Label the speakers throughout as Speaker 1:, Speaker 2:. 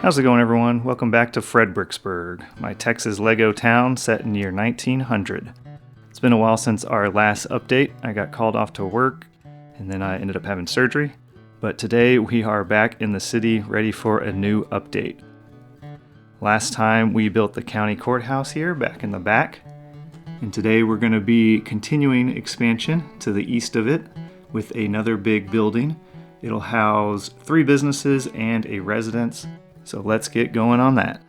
Speaker 1: How's it going, everyone? Welcome back to Fred-BRICKS-burg, my Texas Lego town set in year 1900. It's been a while since our last update. I got called off to work, and then I ended up having surgery. But today we are back in the city ready for a new update. Last time we built the county courthouse here back in the back, and today we're going to be continuing expansion to the east of it with another big building. It'll house 3 businesses and a residence. So let's get going on that.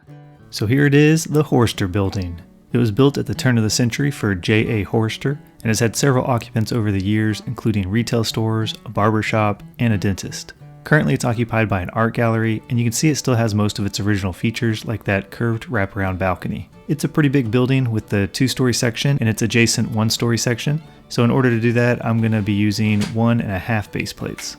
Speaker 1: So here it is, the Hoerster building. It was built at the turn of the century for J.A. Hoerster and has had several occupants over the years, including retail stores, a barber shop, and a dentist. Currently it's occupied by an art gallery, and you can see it still has most of its original features like that curved wraparound balcony. It's a pretty big building with the 2-story section and its adjacent 1-story section. So in order to do that, I'm going to be using 1.5 base plates.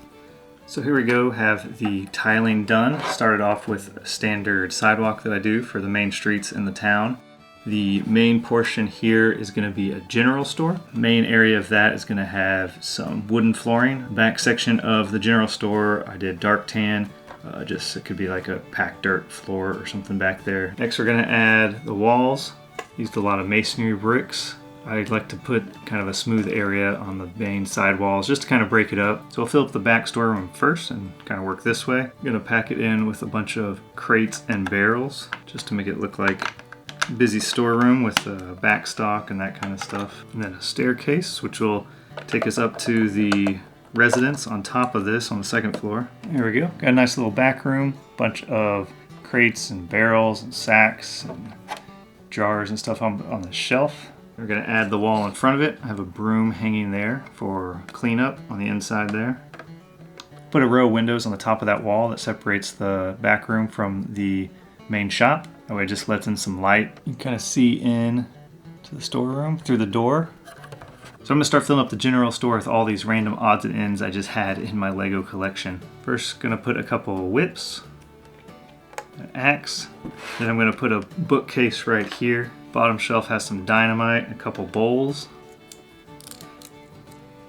Speaker 1: So here we go, have the tiling done. Started off with a standard sidewalk that I do for the main streets in the town. The main portion here is going to be a general store. Main area of that is going to have some wooden flooring. Back section of the general store, I did dark tan. It could be like a packed dirt floor or something back there. Next we're going to add the walls. Used a lot of masonry bricks. I like to put kind of a smooth area on the main side walls just to kind of break it up. So we'll fill up the back storeroom first and kind of work this way. I'm going to pack it in with a bunch of crates and barrels just to make it look like a busy storeroom with back stock and that kind of stuff. And then a staircase, which will take us up to the residence on top of this on the 2nd floor. There we go. Got a nice little back room, bunch of crates and barrels and sacks and jars and stuff on the shelf. We're going to add the wall in front of it. I have a broom hanging there for cleanup on the inside there. Put a row of windows on the top of that wall that separates the back room from the main shop. That way it just lets in some light. You can kind of see in to the storeroom through the door. So I'm going to start filling up the general store with all these random odds and ends I just had in my Lego collection. First, going to put a couple of whips, an axe. Then I'm going to put a bookcase right here. Bottom shelf has some dynamite, a couple bowls.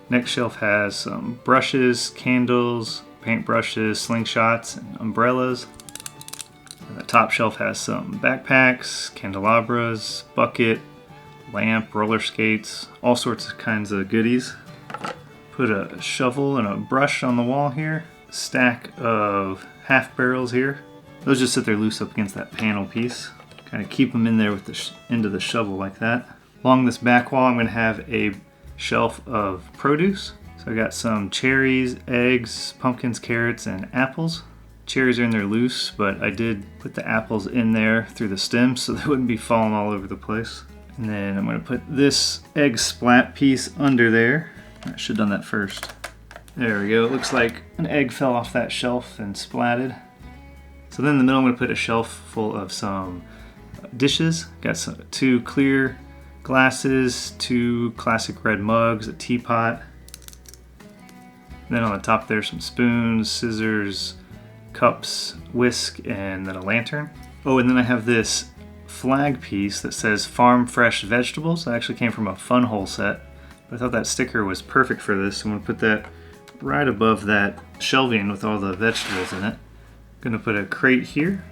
Speaker 1: Next shelf has some brushes, candles, paint brushes, slingshots, and umbrellas. And the top shelf has some backpacks, candelabras, bucket, lamp, roller skates, all sorts of kinds of goodies. Put a shovel and a brush on the wall here. A stack of half barrels here. Those just sit there loose up against that panel piece. Kind of keep them in there with the end of the shovel like that. Along this back wall, I'm going to have a shelf of produce. So I got some cherries, eggs, pumpkins, carrots, and apples. Cherries are in there loose, but I did put the apples in there through the stems so they wouldn't be falling all over the place. And then I'm going to put this egg splat piece under there. I should have done that first. There we go. It looks like an egg fell off that shelf and splatted. So then in the middle, I'm going to put a shelf full of some dishes. Got 2 clear glasses, 2 classic red mugs, a teapot. And then on the top there's some spoons, scissors, cups, whisk, and then a lantern. Oh, and then I have this flag piece that says Farm Fresh Vegetables. That actually came from a Fun Hole set. But I thought that sticker was perfect for this. I'm going to put that right above that shelving with all the vegetables in it. I'm going to put a crate here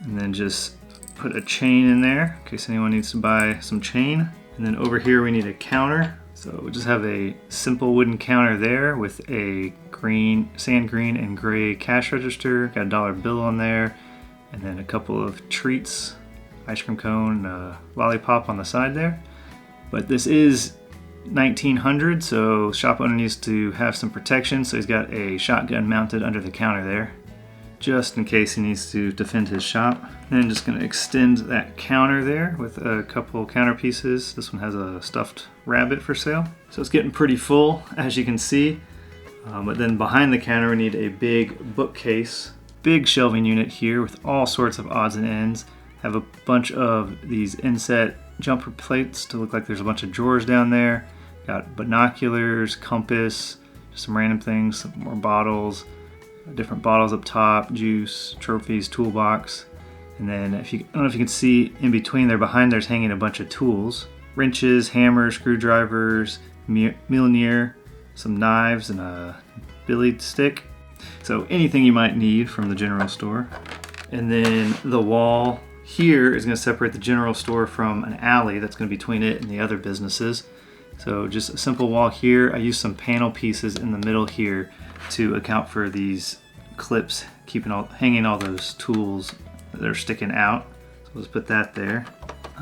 Speaker 1: and then just put a chain in there in case anyone needs to buy some chain. And then over here we need a counter. So we just have a simple wooden counter there with a sand green and gray cash register. Got a dollar bill on there. And then a couple of treats, ice cream cone, lollipop on the side there. But this is 1900, so shop owner needs to have some protection. So he's got a shotgun mounted under the counter there, just in case he needs to defend his shop. Then just going to extend that counter there with a couple counter pieces. This one has a stuffed rabbit for sale. So it's getting pretty full, as you can see. But then behind the counter we need a big bookcase. Big shelving unit here with all sorts of odds and ends. Have a bunch of these inset jumper plates to look like there's a bunch of drawers down there. Got binoculars, compass, just some random things, some more bottles. Different bottles up top, juice, trophies, toolbox. And then I don't know if you can see in between there, behind there's hanging a bunch of tools. Wrenches, hammers, screwdrivers, Mjolnir, some knives, and a billiard stick. So anything you might need from the general store. And then the wall here is going to separate the general store from an alley that's going to be between it and the other businesses. So just a simple wall here. I used some panel pieces in the middle here to account for these clips hanging all those tools that are sticking out. So let's put that there.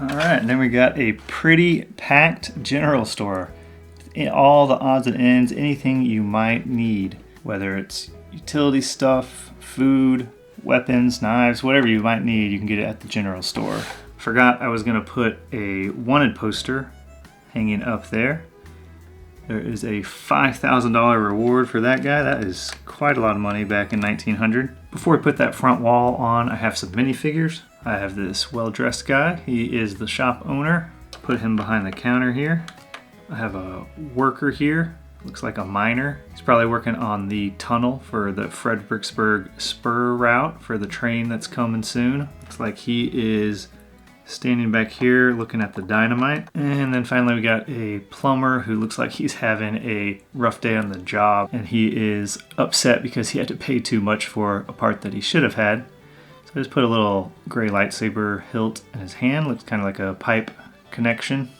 Speaker 1: All right, and then we got a pretty packed general store. All the odds and ends, anything you might need, whether it's utility stuff, food, weapons, knives, whatever you might need, you can get it at the general store. Forgot I was gonna put a wanted poster hanging up there. There is a $5,000 reward for that guy. That is quite a lot of money back in 1900. Before we put that front wall on, I have some minifigures. I have this well-dressed guy. He is the shop owner. Put him behind the counter here. I have a worker here. Looks like a miner. He's probably working on the tunnel for the Fredericksburg spur route for the train that's coming soon. Looks like he is standing back here looking at the dynamite. And then finally we got a plumber who looks like he's having a rough day on the job, and he is upset because he had to pay too much for a part that he should have had. So I just put a little gray lightsaber hilt in his hand. Looks kind of like a pipe connection.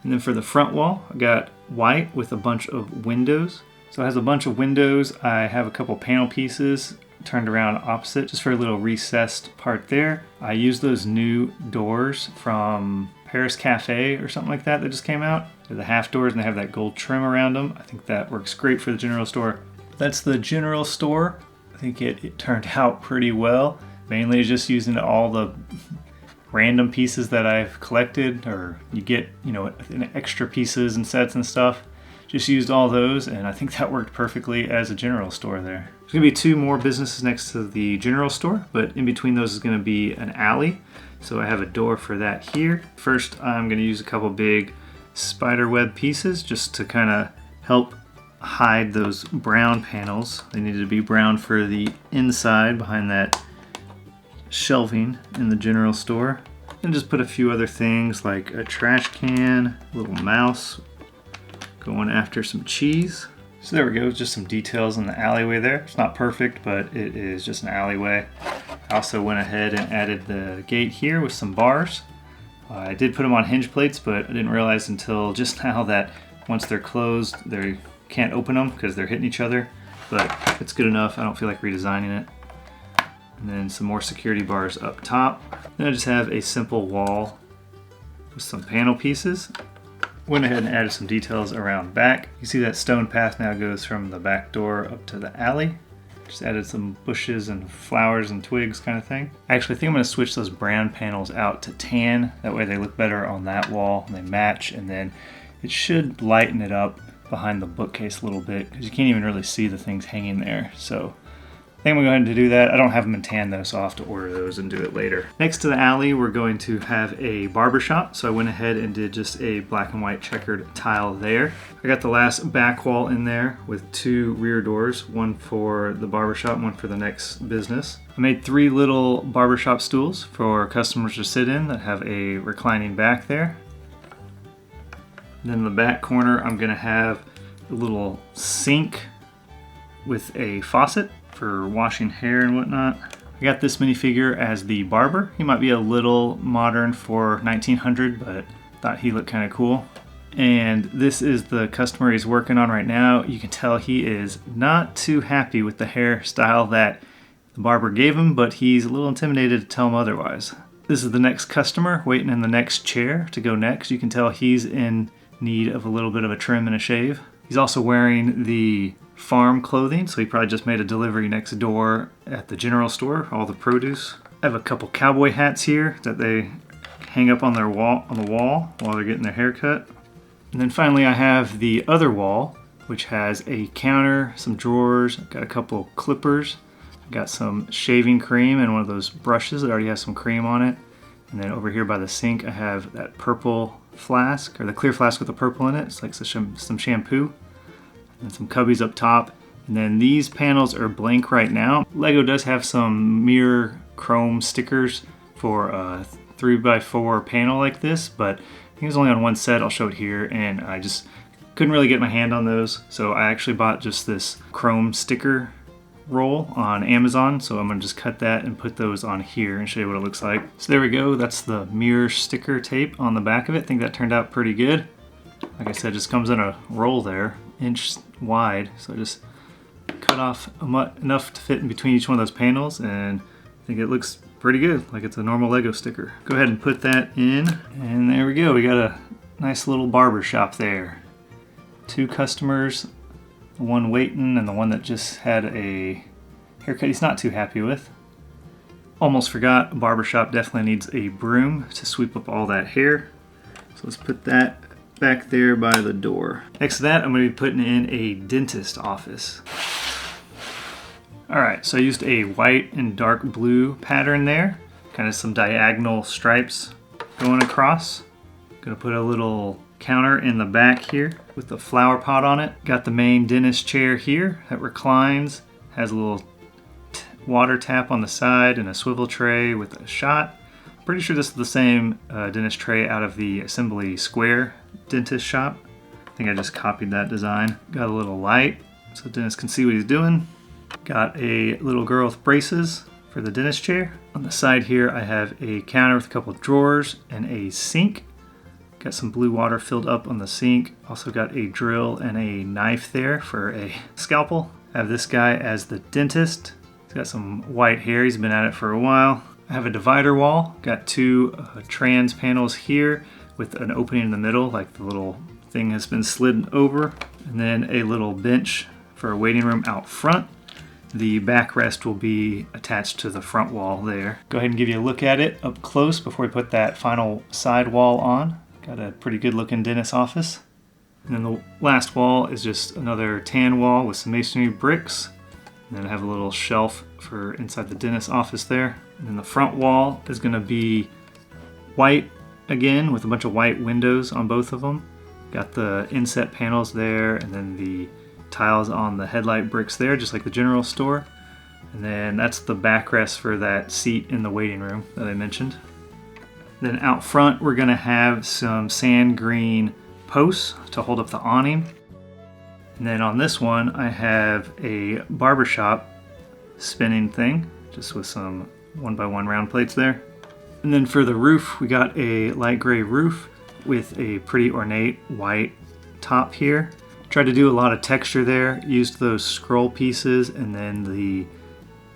Speaker 1: And then for the front wall, I got white with a bunch of windows. So it has a bunch of windows. I have a couple panel pieces turned around opposite just for a little recessed part there. I used those new doors from Paris Cafe or something like that just came out. They're the half doors and they have that gold trim around them. I think that works great for the general store. That's the general store. I think it turned out pretty well. Mainly just using all the random pieces that I've collected, or you get, extra pieces and sets and stuff. Just used all those, and I think that worked perfectly as a general store there. There's gonna be two more businesses next to the general store, but in between those is gonna be an alley. So I have a door for that here. First, I'm gonna use a couple big spider web pieces just to kind of help hide those brown panels. They need to be brown for the inside behind that shelving in the general store. And just put a few other things like a trash can, a little mouse going after some cheese. So there we go, just some details in the alleyway there. It's not perfect, but it is just an alleyway. I also went ahead and added the gate here with some bars. I did put them on hinge plates, but I didn't realize until just now that once they're closed, they can't open them because they're hitting each other. But it's good enough, I don't feel like redesigning it. And then some more security bars up top. Then I just have a simple wall with some panel pieces. Went ahead and added some details around back. You see that stone path now goes from the back door up to the alley. Just added some bushes and flowers and twigs kind of thing. Actually, I think I'm gonna switch those brown panels out to tan. That way they look better on that wall and they match, and then it should lighten it up behind the bookcase a little bit because you can't even really see the things hanging there. So I think I'm going to do that. I don't have them in tan though, so I'll have to order those and do it later. Next to the alley, we're going to have a barber shop. So I went ahead and did just a black and white checkered tile there. I got the last back wall in there with two rear doors, one for the barber shop, one for the next business. I made 3 little barbershop stools for customers to sit in that have a reclining back there. And then in the back corner, I'm gonna have a little sink with a faucet for washing hair and whatnot. I got this minifigure as the barber. He might be a little modern for 1900, but thought he looked kind of cool. And this is the customer he's working on right now. You can tell he is not too happy with the hairstyle that the barber gave him, but he's a little intimidated to tell him otherwise. This is the next customer waiting in the next chair to go next. You can tell he's in need of a little bit of a trim and a shave. He's also wearing the farm clothing, so he probably just made a delivery next door at the general store, all the produce. I have a couple cowboy hats here that they hang up on the wall while they're getting their hair cut. And then finally I have the other wall, which has a counter, some drawers, I've got a couple clippers, I've got some shaving cream and one of those brushes that already has some cream on it. And then over here by the sink I have that purple flask, or the clear flask with the purple in it. It's like some shampoo. And some cubbies up top. And then these panels are blank right now. Lego does have some mirror chrome stickers for a 3x4 panel like this, but I think it's only on one set. I'll show it here, and I just couldn't really get my hand on those, so I actually bought just this chrome sticker roll on Amazon, so I'm gonna just cut that and put those on here and show you what it looks like. So there we go, that's the mirror sticker tape on the back of it. I think that turned out pretty good. Like I said, it just comes in a roll there, inch wide, so I just cut off enough to fit in between each one of those panels, and I think it looks pretty good, like it's a normal Lego sticker. Go ahead and put that in, and there we go. We got a nice little barber shop there. 2 customers, the one waiting and the one that just had a haircut he's not too happy with. Almost forgot, a barber shop definitely needs a broom to sweep up all that hair. So let's put that back there by the door. Next to that, I'm going to be putting in a dentist office. Alright, so I used a white and dark blue pattern there. Kind of some diagonal stripes going across. Gonna put a little counter in the back here with the flower pot on it. Got the main dentist chair here that reclines. Has a little water tap on the side and a swivel tray with a shot. Pretty sure this is the same dentist tray out of the Assembly Square dentist shop. I think I just copied that design. Got a little light so the dentist can see what he's doing. Got a little girl with braces for the dentist chair. On the side here I have a counter with a couple of drawers and a sink. Got some blue water filled up on the sink. Also got a drill and a knife there for a scalpel. I have this guy as the dentist. He's got some white hair, he's been at it for a while. I have a divider wall. Got 2 trans panels here with an opening in the middle, like the little thing has been slid over. And then a little bench for a waiting room out front. The backrest will be attached to the front wall there. Go ahead and give you a look at it up close before we put that final side wall on. Got a pretty good looking dentist office. And then the last wall is just another tan wall with some masonry bricks. And then I have a little shelf for inside the dentist office there. And then the front wall is gonna be white again with a bunch of white windows on both of them. Got the inset panels there and then the tiles on the headlight bricks there, just like the general store. And then that's the backrest for that seat in the waiting room that I mentioned. Then out front, we're gonna have some sand green posts to hold up the awning. And then on this one, I have a barbershop spinning thing, just with some 1x1 round plates there. And then for the roof, we got a light gray roof with a pretty ornate white top here. Tried to do a lot of texture there, used those scroll pieces and then the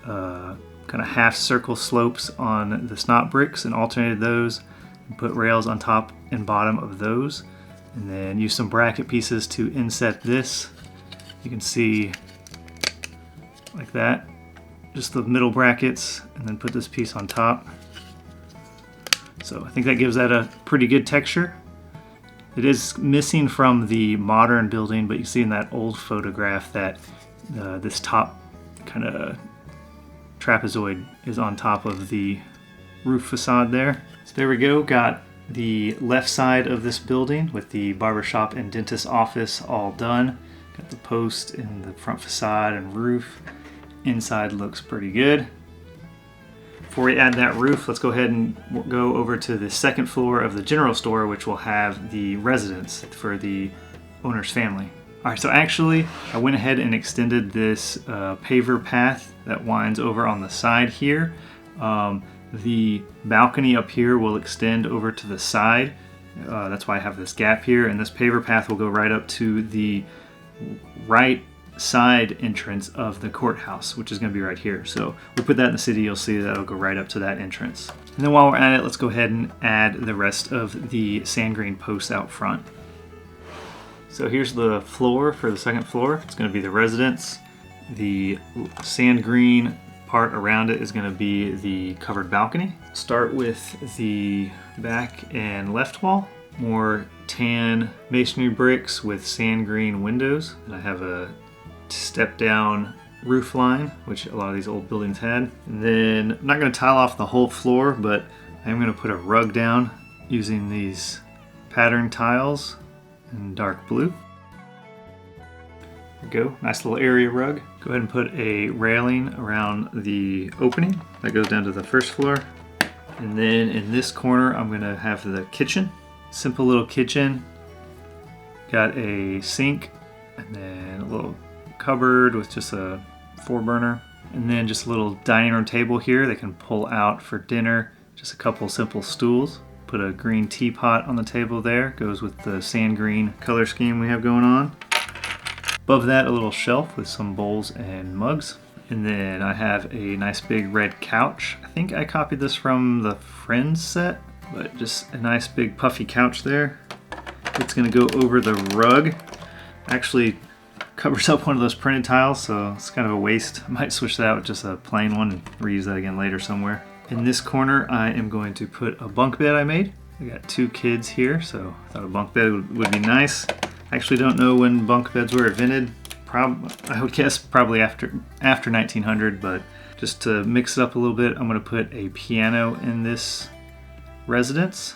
Speaker 1: kind of half circle slopes on the snot bricks and alternated those and put rails on top and bottom of those. And then use some bracket pieces to inset this. You can see like that, just the middle brackets, and then put this piece on top. So I think that gives that a pretty good texture. It is missing from the modern building, but you see in that old photograph that this top kind of trapezoid is on top of the roof facade there. So there we go, got the left side of this building with the barbershop and dentist office all done. Got the post in the front facade and roof. Inside looks pretty good. Before we add that roof, let's go ahead and go over to the second floor of the general store, which will have the residence for the owner's family. All right, so actually I went ahead and extended this paver path that winds over on the side here. The balcony up here will extend over to the side. That's why I have this gap here, and this paver path will go right up to the right side entrance of the courthouse, which is going to be right here. So we put that in the city, you'll see that it'll go right up to that entrance. And then while we're at it, let's go ahead and add the rest of the sand green posts out front. So here's the floor for the second floor. It's going to be the residence. The sand green part around it is going to be the covered balcony. Start with the back and left wall. More tan masonry bricks with sand green windows. And I have a step down roof line, which a lot of these old buildings had. And then I'm not going to tile off the whole floor, but I am going to put a rug down using these pattern tiles in dark blue. There we go, nice little area rug. Go ahead and put a railing around the opening that goes down to the first floor. And then in this corner, I'm going to have the kitchen. Simple little kitchen. Got a sink and then a little cupboard with just a 4-burner. And then just a little dining room table here they can pull out for dinner. Just a couple simple stools. Put a green teapot on the table there. Goes with the sand green color scheme we have going on. Above that, a little shelf with some bowls and mugs. And then I have a nice big red couch. I think I copied this from the Friends set, but just a nice big puffy couch there. It's gonna go over the rug. Actually covers up one of those printed tiles, so it's kind of a waste. I might switch that out with just a plain one and reuse that again later somewhere. In this corner, I am going to put a bunk bed I made. I got 2 kids here, so I thought a bunk bed would be nice. I actually don't know when bunk beds were invented. I would guess probably after 1900, but just to mix it up a little bit, I'm going to put a piano in this residence.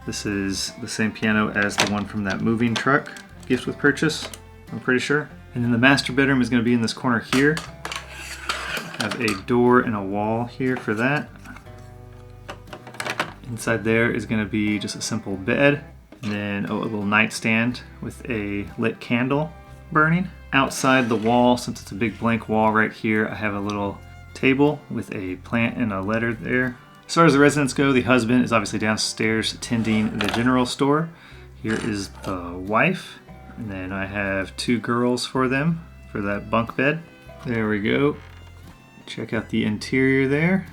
Speaker 1: This is the same piano as the one from that moving truck gift with purchase, I'm pretty sure. And then the master bedroom is going to be in this corner here. I have a door and a wall here for that. Inside there is going to be just a simple bed, and then a little nightstand with a lit candle burning. Outside the wall, since it's a big blank wall right here, I have a little table with a plant and a letter there. As far as the residents go, the husband is obviously downstairs tending the general store. Here is the wife, and then I have 2 girls for them for that bunk bed. There we go. Check out the interior there.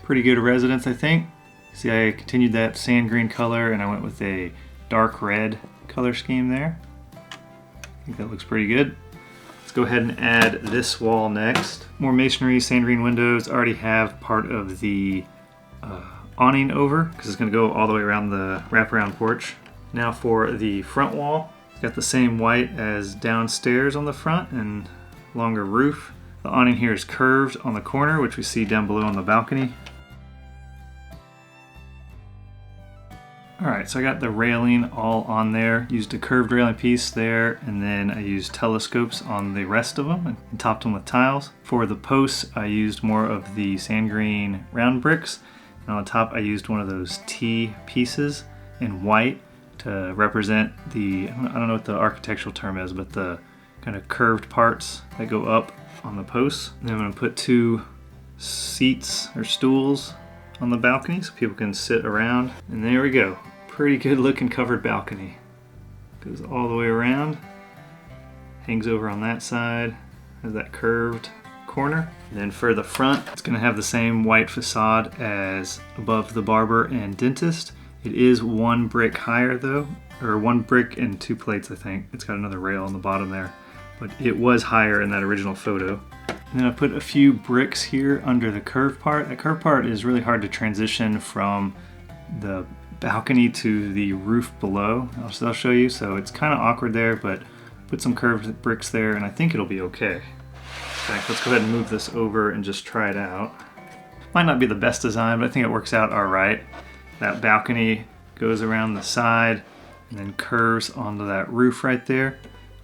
Speaker 1: Pretty good residence, I think. See, I continued that sand green color and I went with a dark red color scheme there. I think that looks pretty good. Let's go ahead and add this wall next. More masonry, sand green windows. I already have part of the awning over because it's going to go all the way around the wraparound porch. Now for the front wall. It's got the same white as downstairs on the front and longer roof. The awning here is curved on the corner, which we see down below on the balcony. Alright, so I got the railing all on there. Used a curved railing piece there, and then I used telescopes on the rest of them and topped them with tiles. For the posts, I used more of the sand green round bricks, and on the top I used one of those T pieces in white to represent the, I don't know what the architectural term is, but the kind of curved parts that go up on the posts. And then I'm going to put 2 seats or stools on the balcony so people can sit around. And there we go. Pretty good looking covered balcony. Goes all the way around. Hangs over on that side. Has that curved corner. And then for the front, it's going to have the same white facade as above the barber and dentist. It is 1 brick higher though, or 1 brick and 2 plates I think. It's got another rail on the bottom there, but it was higher in that original photo. And then I put a few bricks here under the curved part. That curved part is really hard to transition from the balcony to the roof below. I'll show you, so it's kind of awkward there, but put some curved bricks there and I think it'll be okay. In fact, let's go ahead and move this over and just try it out. Might not be the best design, but I think it works out all right. That balcony goes around the side and then curves onto that roof right there.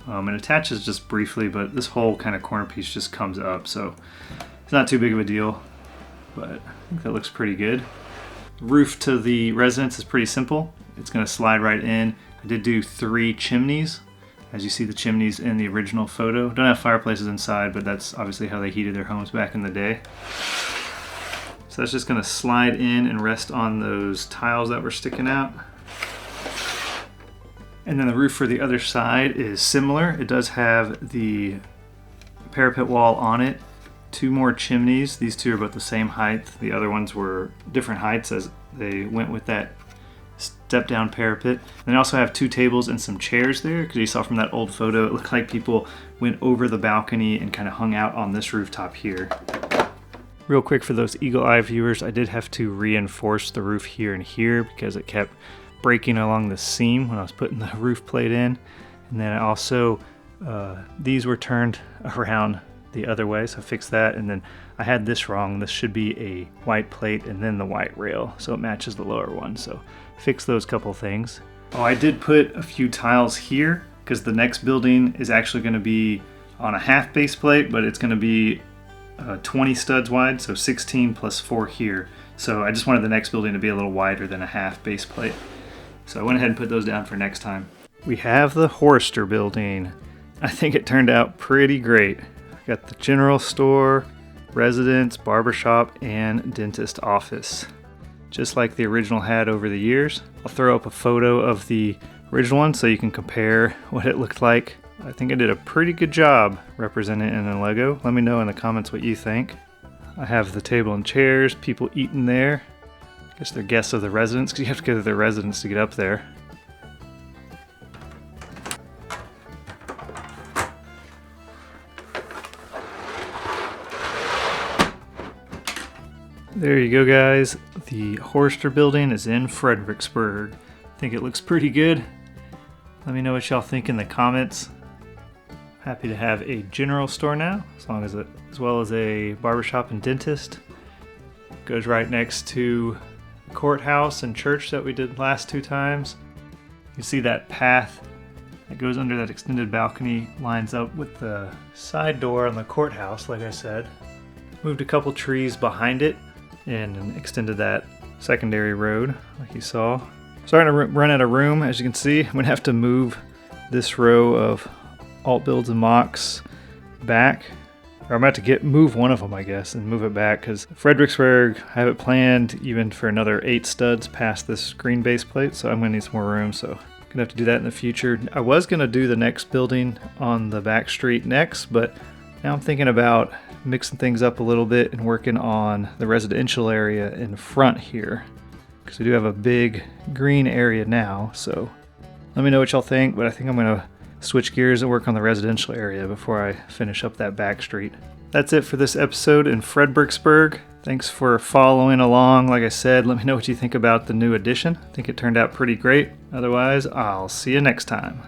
Speaker 1: It attaches just briefly, but this whole kind of corner piece just comes up, so it's not too big of a deal, but I think that looks pretty good. Roof to the residence is pretty simple. It's going to slide right in. I did do 3 chimneys, as you see the chimneys in the original photo. Don't have fireplaces inside, but that's obviously how they heated their homes back in the day. So that's just going to slide in and rest on those tiles that were sticking out. And then the roof for the other side is similar. It does have the parapet wall on it. 2 more chimneys. These 2 are about the same height. The other ones were different heights as they went with that step down parapet. And I also have 2 tables and some chairs there because you saw from that old photo it looked like people went over the balcony and kind of hung out on this rooftop here. Real quick for those eagle eye viewers, I did have to reinforce the roof here and here because it kept breaking along the seam when I was putting the roof plate in. And then I also, these were turned around the other way, so I fixed that. And then I had this wrong. This should be a white plate and then the white rail, so it matches the lower one. So fix those couple things. Oh, I did put a few tiles here because the next building is actually going to be on a half base plate, but it's going to be 20 studs wide, so 16 plus 4 here. So I just wanted the next building to be a little wider than a half base plate. So I went ahead and put those down for next time. We have the Hoerster building. I think it turned out pretty great. Got the general store, residence, barbershop, and dentist office. Just like the original had over the years. I'll throw up a photo of the original one so you can compare what it looked like. I think I did a pretty good job representing it in a Lego. Let me know in the comments what you think. I have the table and chairs, people eating there. I guess they're guests of the residence because you have to go to the residence to get up there. There you go, guys. The Hoerster building is in Fredericksburg. I think it looks pretty good. Let me know what y'all think in the comments. Happy to have a general store now, as well as a barbershop and dentist. Goes right next to the courthouse and church that we did last 2 times. You see that path that goes under that extended balcony lines up with the side door on the courthouse, like I said. Moved a couple trees behind it and extended that secondary road like you saw. Starting to run out of room, as you can see. I'm gonna have to move this row of alt builds and MOCs back. Or I'm about to move one of them, I guess, and move it back because Fredericksburg, I have it planned even for another 8 studs past this green base plate, so I'm gonna need some more room, so I'm gonna have to do that in the future. I was gonna do the next building on the back street next, but now I'm thinking about mixing things up a little bit and working on the residential area in front here because we do have a big green area now. So let me know what y'all think, but I think I'm gonna switch gears and work on the residential area before I finish up that back street. That's it for this episode in Fred-BRICKS-burg. Thanks for following along. Like I said, let me know what you think about the new addition. I think it turned out pretty great. Otherwise, I'll see you next time.